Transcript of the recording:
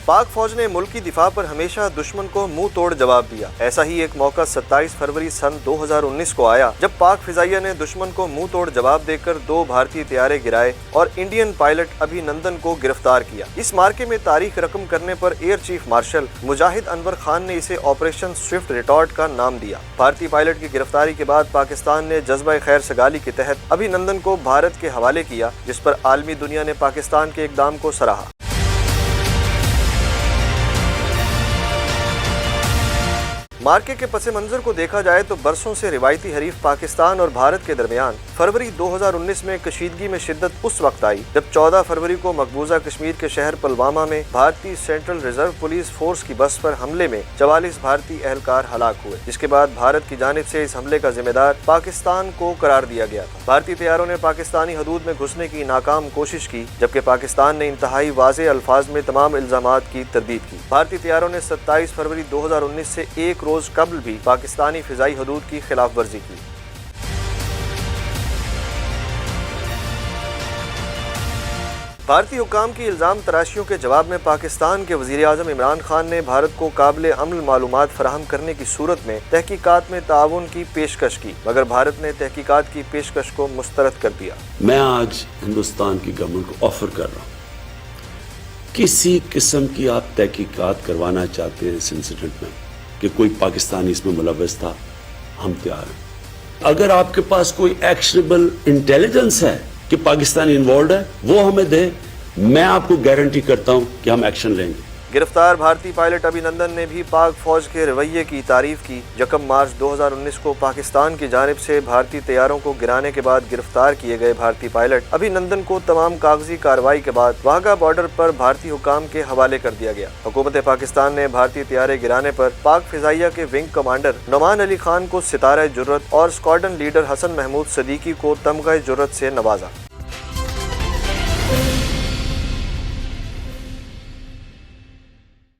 پاک فوج نے ملکی دفاع پر ہمیشہ دشمن کو منہ توڑ جواب دیا۔ ایسا ہی ایک موقع 27 فروری سن 2019 کو آیا جب پاک فضائیہ نے دشمن کو منہ توڑ جواب دے کر 2 بھارتی طیارے گرائے اور انڈین پائلٹ ابھی نندن کو گرفتار کیا۔ اس مارکے میں تاریخ رقم کرنے پر ایئر چیف مارشل مجاہد انور خان نے اسے آپریشن سوئفٹ ریٹارٹ کا نام دیا۔ بھارتی پائلٹ کی گرفتاری کے بعد پاکستان نے جذبہ خیر سگالی کے تحت ابھی نندن کو بھارت کے حوالے کیا، جس پر عالمی دنیا نے پاکستان کے اقدام کو سراہا۔ مارکے کے پس منظر کو دیکھا جائے تو برسوں سے روایتی حریف پاکستان اور بھارت کے درمیان فروری 2019 میں کشیدگی میں شدت اس وقت آئی جب 14 فروری کو مقبوضہ کشمیر کے شہر پلوامہ میں بھارتی سینٹرل ریزرو پولیس فورس کی بس پر حملے میں 44 بھارتی اہلکار ہلاک ہوئے، جس کے بعد بھارت کی جانب سے اس حملے کا ذمہ دار پاکستان کو قرار دیا گیا تھا۔ بھارتی طیاروں نے پاکستانی حدود میں گھسنے کی ناکام کوشش کی، جبکہ پاکستان نے انتہائی واضح الفاظ میں تمام الزامات کی تردید کی۔ بھارتی طیاروں نے 27 فروری 2019 سے ایک روز قبل بھی پاکستانی فضائی حدود کی خلاف ورزی کی۔ بھارتی حکام کی الزام تراشیوں کے جواب میں پاکستان کے وزیر اعظم عمران خان نے بھارت کو قابل عمل معلومات فراہم کرنے کی صورت میں تحقیقات میں تعاون کی پیشکش کی، مگر بھارت نے تحقیقات کی پیشکش کو مسترد کر دیا۔ میں آج ہندوستان کی گورنمنٹ کو آفر کر رہا ہوں، کسی قسم کی آپ تحقیقات کروانا چاہتے ہیں اس انسیڈنٹ میں کہ کوئی پاکستانی اس میں ملوث تھا، ہم تیار ہیں۔ اگر آپ کے پاس کوئی ایکشنیبل انٹیلیجنس ہے کہ پاکستانی انوالوڈ ہے، وہ ہمیں دے، میں آپ کو گارنٹی کرتا ہوں کہ ہم ایکشن لیں گے۔ گرفتار بھارتی پائلٹ ابھی نندن نے بھی پاک فوج کے رویے کی تعریف کی۔ 1 مارچ 2019 کو پاکستان کی جانب سے بھارتی طیاروں کو گرانے کے بعد گرفتار کیے گئے بھارتی پائلٹ ابھی نندن کو تمام کاغذی کارروائی کے بعد واہگہ بارڈر پر بھارتی حکام کے حوالے کر دیا گیا۔ حکومت پاکستان نے بھارتی طیارے گرانے پر پاک فضائیہ کے ونگ کمانڈر نعمان علی خان کو ستارہ جرت اور اسکواڈرن لیڈر حسن محمود صدیقی کو تمغہ جرت سے نوازا۔